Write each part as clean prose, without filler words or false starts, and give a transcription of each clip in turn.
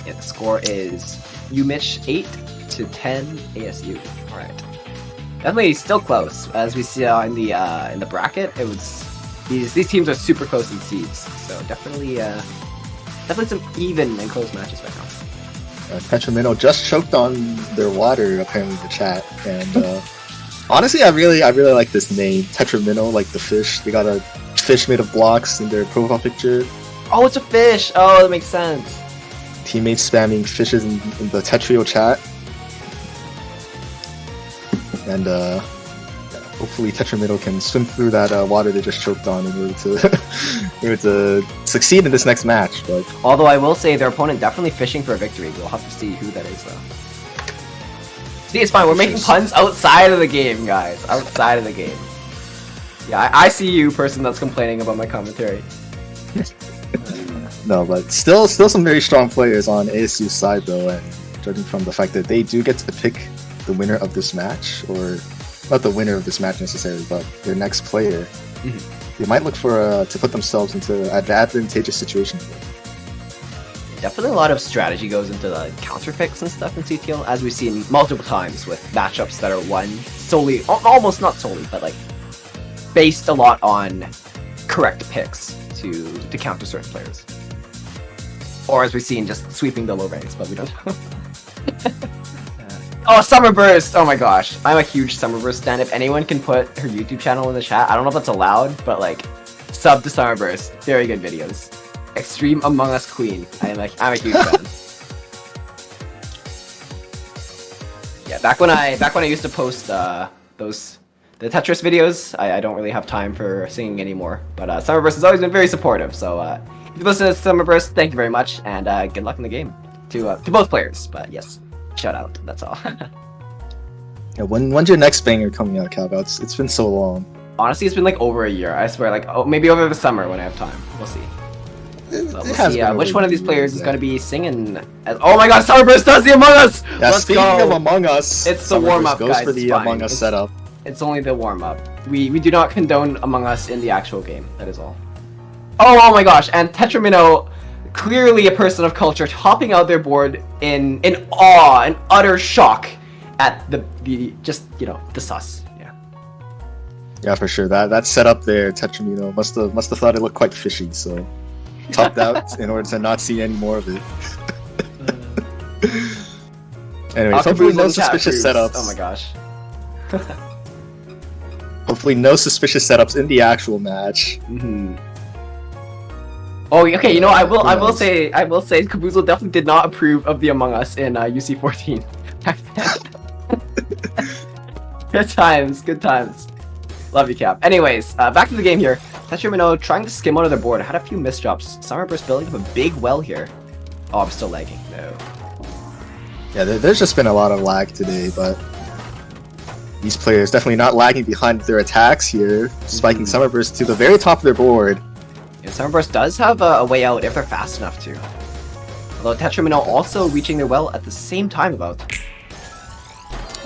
Yeah, the score is UMich 8-10 ASU. All right, definitely still close. As we see in the bracket, it was these teams are super close in seeds, so definitely some even and close matches right now. Tetrominnow just choked on their water apparently in the chat, and honestly, I really like this name, Tetrominnow, like the fish. They got a fish made of blocks in their profile picture. Oh, it's a fish. Oh, that makes sense. Teammates spamming fishes in the Tetrio chat. And hopefully Tetrominnow can swim through that water they just choked on in order to succeed in this next match. But although I will say their opponent definitely fishing for a victory. We'll have to see who that is though. See, it's fine. We're making puns outside of the game, guys. Outside of the game. Yeah, I see you, person that's complaining about my commentary. No, but still some very strong players on ASU's side though, and judging from the fact that they do get to pick the winner of this match, or not the winner of this match necessarily, but their next player, they might look for to put themselves into an advantageous situation. Definitely a lot of strategy goes into the counter picks and stuff in CTL, as we've seen multiple times with matchups that are won solely, almost not solely, but like based a lot on correct picks to counter certain players. Or as we've seen, just sweeping the low ranks, but we don't know. Oh, Summerburst! Oh my gosh. I'm a huge Summerburst stan. If anyone can put her YouTube channel in the chat, I don't know if that's allowed, but like, sub to Summerburst. Very good videos. Extreme Among Us Queen. I'm a huge fan. Yeah, back when I used to post the Tetris videos, I don't really have time for singing anymore. But Summerburst has always been very supportive, so if you listen to Summerburst, thank you very much, and good luck in the game to both players. But yes, shout out. That's all. Yeah, when's your next banger coming out, Cab? It's been so long. Honestly, it's been like over a year. I swear, like maybe over the summer when I have time. We'll see. So we'll see which one of these players is going to be singing. Oh my God, Summerburst does the Among Us! Yeah, speaking of Among Us, it's the warm-up, goes guys. for the Among Us setup. It's only the warm-up. We do not condone Among Us in the actual game. That is all. Oh my gosh! And Tetrominnow, clearly a person of culture, topping out their board in awe and utter shock at the the sus. Yeah. Yeah, for sure. That setup there, Tetrominnow must have thought it looked quite fishy. So topped out in order to not see any more of it. Anyways, hopefully no suspicious setups. Oh my gosh. Hopefully no suspicious setups in the actual match. Oh, okay. You know, I will say, Kaboozle definitely did not approve of the Among Us in UC14. Good times. Love you, Cap. Anyways, back to the game here. Tetrominnow trying to skim under the board. Had a few misdrops. Summerburst building up a big well here. Oh, I'm still lagging. No. Yeah, there's just been a lot of lag today, but these players definitely not lagging behind their attacks here, spiking Summerburst to the very top of their board. Yeah, Summerburst does have a way out if they're fast enough to. Although Tetrominnow also reaching their well at the same time about.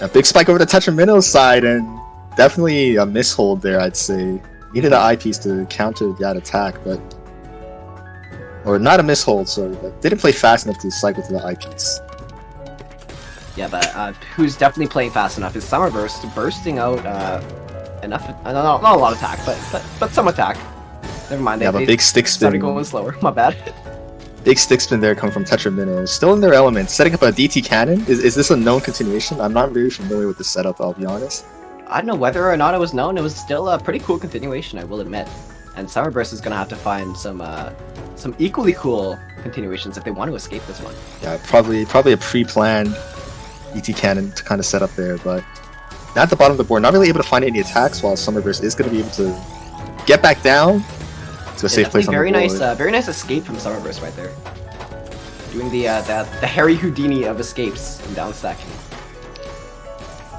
A big spike over the Tetrominnow side, and definitely a mishold there, I'd say. Needed an eyepiece to counter that attack, but... Or not a mishold, sorry, but didn't play fast enough to cycle to the eyepiece. Yeah, but who's definitely playing fast enough is Summerburst, bursting out enough... not a lot of attack, but some attack. Never mind, yeah, but big stick spin. Started going slower, my bad. Big stick spin there coming from Tetrominnow. Still in their element, setting up a DT cannon. Is this a known continuation? I'm not very familiar with the setup, I'll be honest. I don't know whether or not it was known. It was still a pretty cool continuation, I will admit. And Summerburst is gonna have to find some equally cool continuations if they want to escape this one. Yeah, probably a pre-planned DT cannon to kind of set up there, but not at the bottom of the board. Not really able to find any attacks, while Summerburst is going to be able to get back down to a safe place on the board. Very nice escape from Summerburst right there. Doing the Harry Houdini of escapes and down stacking.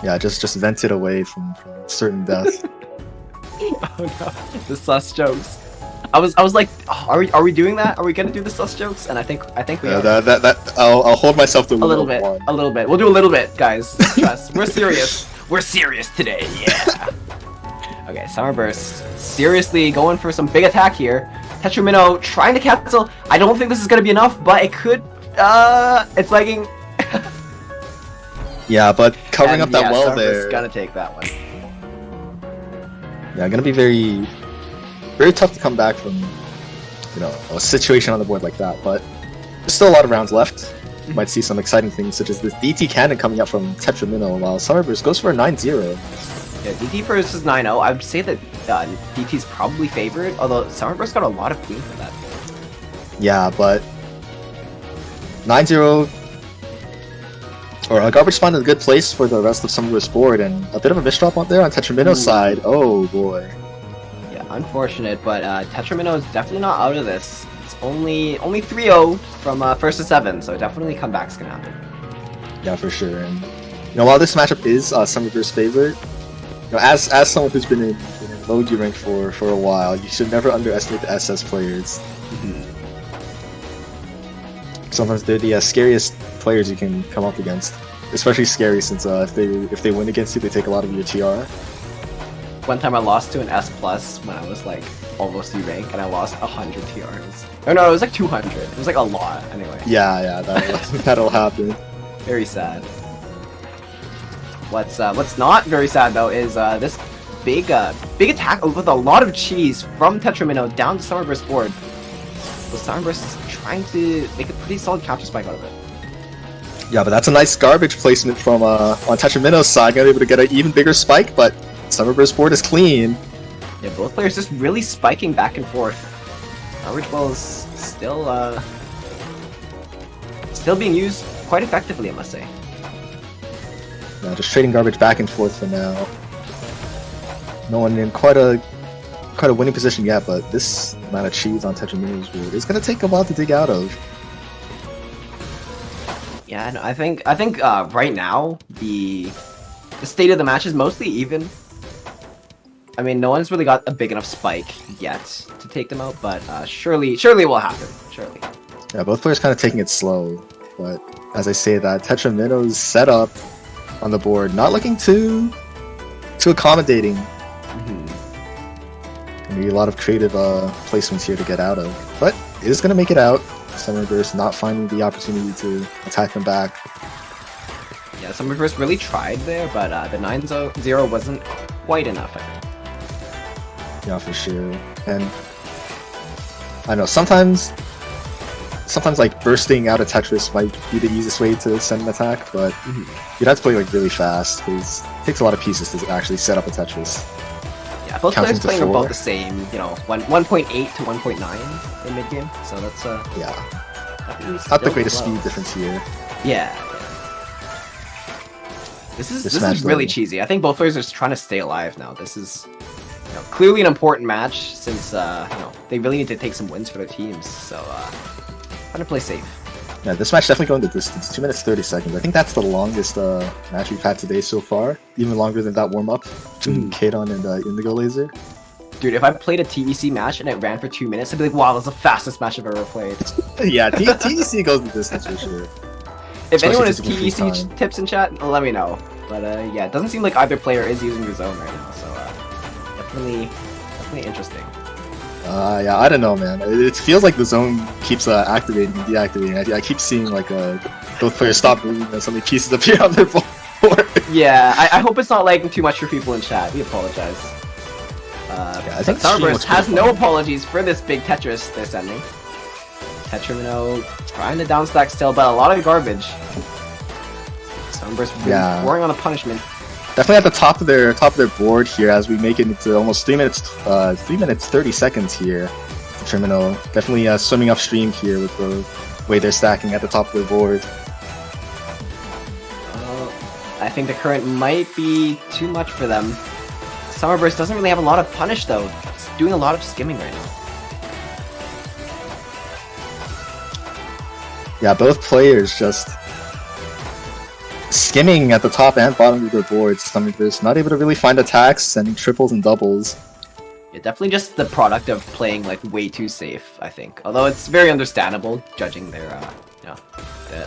Yeah, just vented away from certain death. Oh no, the sus jokes. I was like, oh, are we doing that? Are we gonna do the sus jokes? And I think we are. I'll hold myself to a little bit. A little bit. We'll do a little bit, guys. Trust. We're serious. We're serious today. Yeah. Okay, Summerburst seriously going for some big attack here. Tetrominnow trying to cancel. I don't think this is gonna be enough, but it could It's lagging. Yeah, but covering up that yeah, well Summerburst there. gonna take that one. Yeah, gonna be very, very tough to come back from, you know, a situation on the board like that. But there's still a lot of rounds left. You might see some exciting things such as this DT cannon coming up from Tetrominnow, while Summerburst goes for a 9-0. Yeah, DT versus 9-0. I would say that DT's probably favored, although Summerburst got a lot of queen for that. Yeah, but 9-0, or a garbage spawn in a good place for the rest of Summerburst's board, and a bit of a misdrop out there on Tetrominnow's side. Oh boy. Yeah, unfortunate, but Tetrominnow is definitely not out of this. It's only 3-0 from first to 7, so definitely comeback's gonna happen. Yeah, for sure. And you know, while this matchup is Summerburst's favorite, you know, as someone who's been in low D rank for a while, you should never underestimate the SS players. Sometimes they're the scariest players you can come up against. Especially scary since if they win against you, they take a lot of your TR. One time I lost to an S+ when I was like almost U rank, and I lost 100 TRs. Oh no, it was like 200. It was like a lot. Anyway. Yeah, that'll happen. Very sad. What's not very sad though is this big attack with a lot of cheese from Tetrominnow down to Summerburst's board. So Summerburst is trying to make a pretty solid counter spike out of it. Yeah, but that's a nice garbage placement from on Tetrominnow's side. Gonna be able to get an even bigger spike, but Summerburst's board is clean. Yeah, both players just really spiking back and forth. Garbage ball is still being used quite effectively, I must say. Yeah, just trading garbage back and forth for now. No one in quite a winning position yet, but this amount of cheese on Tetrominnow's board is gonna take a while to dig out of. Yeah, no, I think right now the state of the match is mostly even. I mean, no one's really got a big enough spike yet to take them out, but surely it will happen. Surely. Yeah, both players kind of taking it slow, but as I say that, Tetrominnow's setup on the board not looking too accommodating. Gonna be a lot of creative placements here to get out of, but it is gonna make it out. Summerburst not finding the opportunity to attack them back. Yeah, Summerburst really tried there, but the 9-0 wasn't quite enough, I think. Yeah, for sure. And I know sometimes like bursting out of Tetris might be the easiest way to send an attack, but you'd have to play like really fast because it takes a lot of pieces to actually set up a Tetris. Yeah, both players playing 4. about the same, you know, 1.8 to 1.9 in mid game, so that's yeah, not the greatest speed difference here. Yeah. This is really cheesy. I think both players are just trying to stay alive now. This is, you know, clearly an important match since you know, they really need to take some wins for their teams. So trying to play safe. Yeah, this match definitely going the distance. 2 minutes 30 seconds. I think that's the longest match we've had today so far. Even longer than that warm up between Kadon and Indigo Laser. Dude, if I played a TEC match and it ran for 2 minutes, I'd be like, wow, that's the fastest match I've ever played. Yeah, TEC goes the distance for sure. If anyone has TEC tips in chat, let me know. But yeah, it doesn't seem like either player is using the zone right now, so definitely interesting. Yeah, I don't know, man. It feels like the zone keeps activating and deactivating. I keep seeing like both players stop moving and so many pieces appear on their board. Yeah, I hope it's not lagging too much for people in chat. We apologize. Yeah, I think Summerburst has no apologies for this big Tetris they're sending. Tetrominnow trying to downstack still, but a lot of garbage. Summerburst really pouring on a punishment. Definitely at the top of their board here as we make it into almost 3 minutes 30 seconds here. Tetrominnow definitely swimming upstream here with the way they're stacking at the top of their board. I think the current might be too much for them. Summerburst doesn't really have a lot of punish though. It's doing a lot of skimming right now. Yeah, both players just skimming at the top and bottom of their boards. Summerburst not able to really find attacks, sending triples and doubles. Yeah, definitely just the product of playing like way too safe, I think. Although it's very understandable judging their, you know,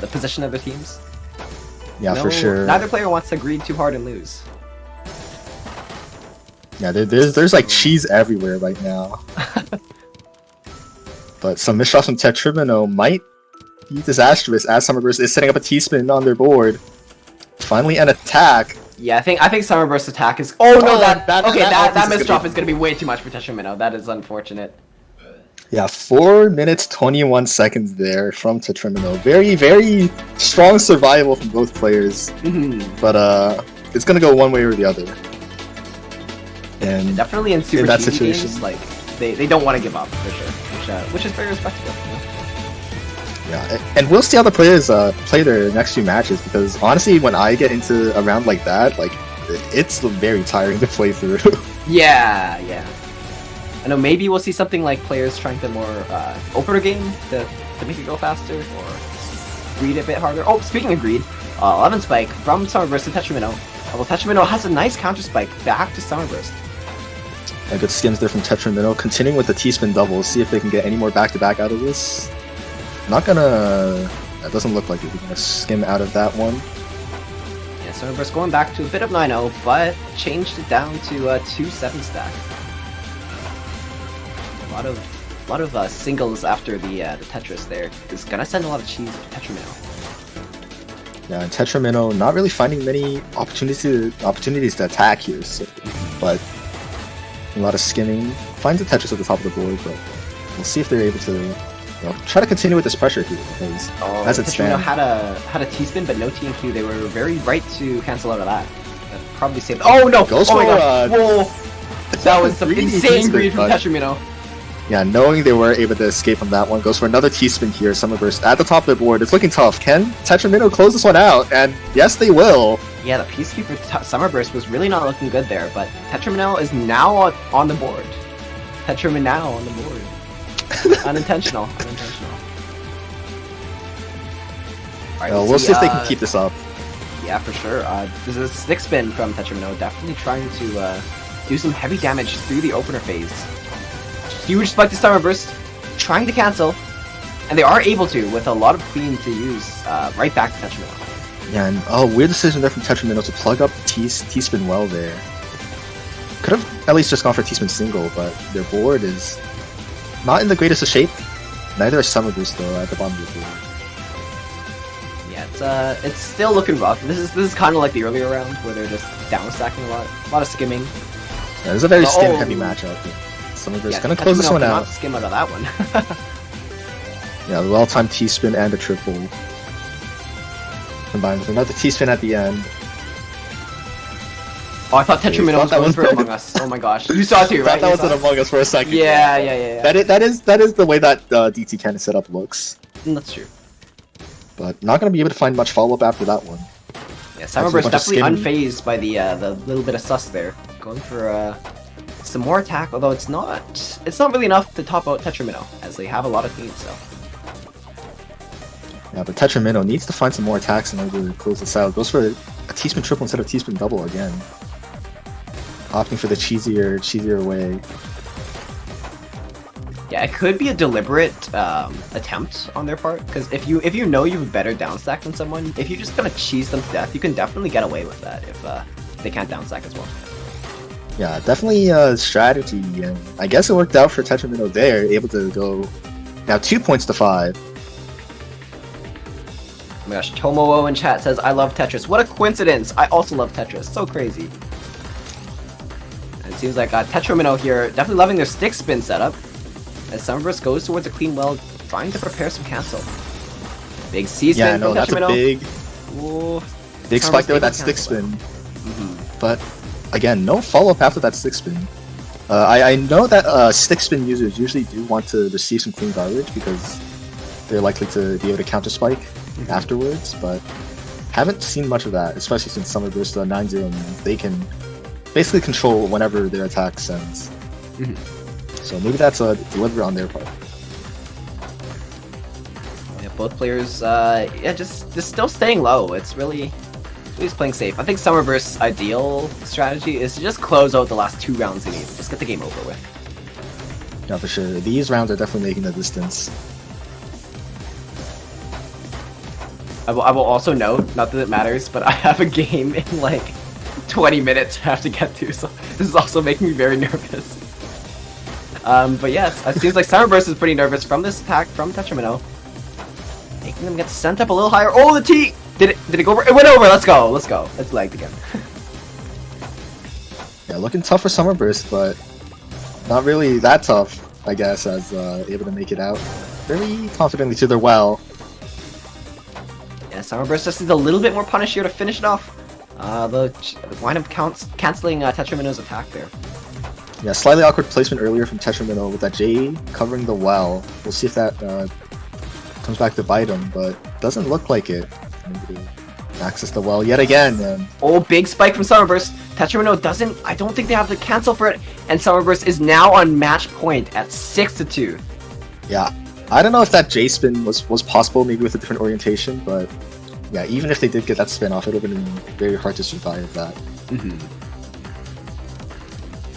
the position of their teams. Yeah, for sure. Neither player wants to greed too hard and lose. Yeah, there's like cheese everywhere right now. But some misdrops from Tetrominnow might be disastrous as Summerburst is setting up a T-spin on their board. Finally, an attack. Yeah, I think Summerburst attack is. Oh no, that that misdrop is gonna be way too much for Tetrominnow. That is unfortunate. Yeah, 4 minutes 21 seconds there from Tetrominnow. Very, very strong survival from both players. But it's gonna go one way or the other. And definitely in super that cheesy situation, games, like they don't want to give up for sure, which is very respectable. Yeah, and we'll see how the players play their next few matches, because honestly, when I get into a round like that, like it's very tiring to play through. Yeah. I know maybe we'll see something like players trying to more opener game to make it go faster, or greed a bit harder. Oh, speaking of greed, 11 spike from Summerburst to Tetrominnow. Well, Tetrominnow has a nice counter spike back to Summerburst. And good skims there from Tetrominnow, continuing with the T-spin double. See if they can get any more back-to-back out of this. Not gonna... That doesn't look like it. We're gonna skim out of that one. Yeah, Summerburst going back to a bit of 9-0, but changed it down to a 2-7 stack. A lot of singles after the Tetris there. It's gonna send a lot of cheese to Tetrominnow. Yeah, and Tetrominnow not really finding many opportunities to attack here, so, but a lot of skimming. Finds the Tetris at the top of the board, but we'll see if they're able to try to continue with this pressure here, because as it Tetrominnow stands... had a T-spin, but no T and Q. They were very right to cancel out of that. That probably saved... Oh no! Goes oh my for, gosh! Whoa! That was some insane greed from Tetrominnow. Yeah, knowing they were able to escape from that one, goes for another T-spin here. Summerburst at the top of the board. It's looking tough. Can Tetrominnow close this one out? And yes, they will. Yeah, the P-Ski for Summerburst was really not looking good there, but Tetrominnow is now on the board. Tetrominnow on the board. Unintentional. Alright, we'll see if they can keep this up. Yeah, for sure. There's a stick spin from Tetrominnow, definitely trying to do some heavy damage through the opener phase. Huge spike to Summerburst, trying to cancel, and they are able to, with a lot of clean to use, right back to Tetrominnow. Yeah, and weird decision there from Tetrominnow to plug up T-spin well there. Could have at least just gone for T-spin single, but their board is not in the greatest of shape. Neither is Summerburst though at the bottom of the board. Yeah, it's still looking rough. This is kind of like the earlier round where they're just down stacking a lot of skimming. Yeah, this is a very skim-heavy matchup. Summerburst gonna close this one out. Skim out of that one. Yeah, the well-timed T-spin and a triple. Combined with another T-spin at the end. Oh, I thought Tetrominnow was going for Among Us. Oh my gosh. You saw it too, right? That was an Among Us for a second. Yeah. That is the way that DT Cannon setup looks. That's true. But not gonna be able to find much follow-up after that one. Yeah, Summerburst definitely unfazed by the little bit of sus there. Going for some more attack, although it's not really enough to top out Tetrominnow, as they have a lot of needs, so. Yeah, but Tetrominnow needs to find some more attacks in order to close this out. Goes for a T-spin triple instead of T-spin double again. Opting for the cheesier way. Yeah, it could be a deliberate attempt on their part, because if you know you have a better downstack than someone, if you just kind of cheese them to death, you can definitely get away with that if they can't downstack as well. Yeah, definitely a strategy, and I guess it worked out for Tetrominnow there, able to go now 2 points to 5. Oh my gosh, Tomo in chat says, I love Tetris. What a coincidence! I also love Tetris. So crazy. And it seems like Tetrominnow here definitely loving their stick spin setup, as Summerburst goes towards a clean well, trying to prepare some cancel. Big C spin from Tetrominnow. That's a big spike there with that stick spin. But again, no follow-up after that stick spin. I know that stick spin users usually do want to receive some clean garbage because they're likely to be able to counter spike afterwards, but haven't seen much of that, especially since Summerburst 9-0 means they can basically control whenever their attack sends. So maybe that's a deliberate on their part. Yeah, both players, just still staying low. It's really. He's playing safe. I think Summerburst's ideal strategy is to just close out the last 2 rounds they need. Just get the game over with. Yeah, for sure. These rounds are definitely making the distance. I will also note, not that it matters, but I have a game in like 20 minutes I have to get to, so this is also making me very nervous. But yes, it seems like Summerburst is pretty nervous from this attack from Tetrominnow. seeing them get sent up a little higher. Oh, the T! Did it go over? It went over! Let's go! Let's go. It's lagged again. Yeah, looking tough for Summerburst, but not really that tough, I guess, as able to make it out very confidently to their well. Yeah, Summerburst just needs a little bit more punish here to finish it off. The wind up canceling Tetrominnow's attack there. Yeah, slightly awkward placement earlier from Tetrominnow with that J covering the well. We'll see if that comes back to bite him, but doesn't look like it. Nobody access the well yet again. And oh, big spike from Summerburst. Tetrominnow doesn't. I don't think they have to cancel for it, and Summerburst is now on match point at 6-2. yeah, I don't know if that J spin was possible, maybe with a different orientation, but yeah, even if they did get that spin off, it would have been very hard to survive that. Mm-hmm.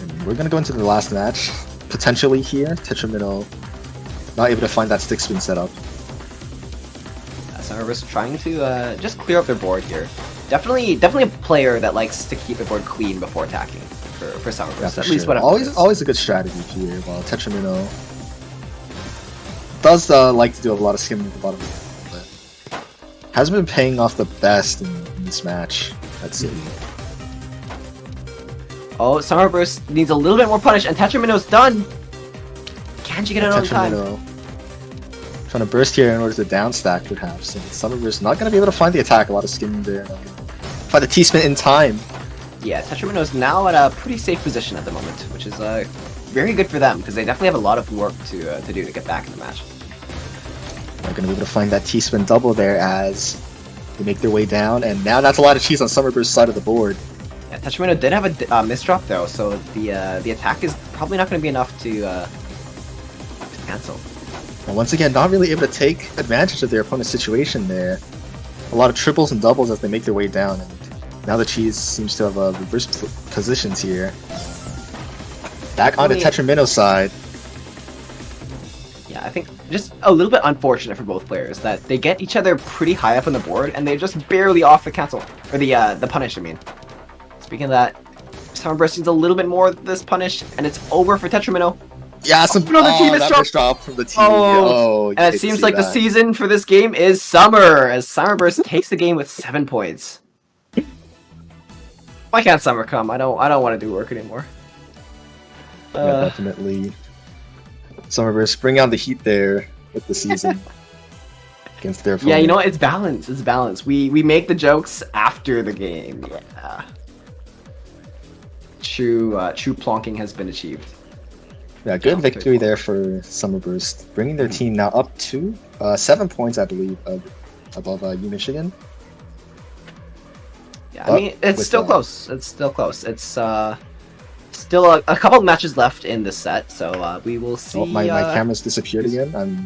And we're gonna go into the last match potentially here. Tetrominnow not able to find that stick spin setup. Summerburst trying to just clear up their board here. Definitely a player that likes to keep the board clean before attacking for Summerburst. Yeah, for at least sure. what always a good strategy here. While Tetrominnow does like to do a lot of skimming at the bottom, but hasn't been paying off the best in this match. Let's see. Oh, Summerburst needs a little bit more punish, and Tetrominnow's done. Can't you get it on time? Trying to burst here in order to down stack perhaps. And Summerburst not going to be able to find the attack. A lot of skimming there. Find the T-spin in time. Yeah, Tetrominnow's now at a pretty safe position at the moment, which is very good for them because they definitely have a lot of work to do to get back in the match. They're going to be able to find that T-spin double there as they make their way down, and now that's a lot of cheese on Summerburst's side of the board. Yeah, Tetrominnow did have a misdrop though, so the attack is probably not going to be enough to cancel. And once again, not really able to take advantage of their opponent's situation there. A lot of triples and doubles as they make their way down, and now the cheese seems to have reverse positions here. Back on the Tetrominnow side. Yeah, I think just a little bit unfortunate for both players that they get each other pretty high up on the board and they're just barely off the cancel, or the punish, I mean. Speaking of that, Summerburst needs a little bit more of this punish, and it's over for Tetrominnow. Yeah, another team drop from the team. Oh, and it seems like the season for this game is summer, as Summerburst takes the game with 7 points. Why can't summer come? I don't want to do work anymore. Yeah, definitely. Summerburst bring on the heat there with the season against their opponent. Yeah, you know what? It's balance. It's balance. We make the jokes after the game. Yeah. True plonking has been achieved. Yeah, good victory there for Summerburst, bringing their team now up to 7 points, I believe, above UMich. Yeah, I mean, it's still close. It's still close. It's still a couple of matches left in this set, so we will see. Oh, my camera's disappeared again. I'm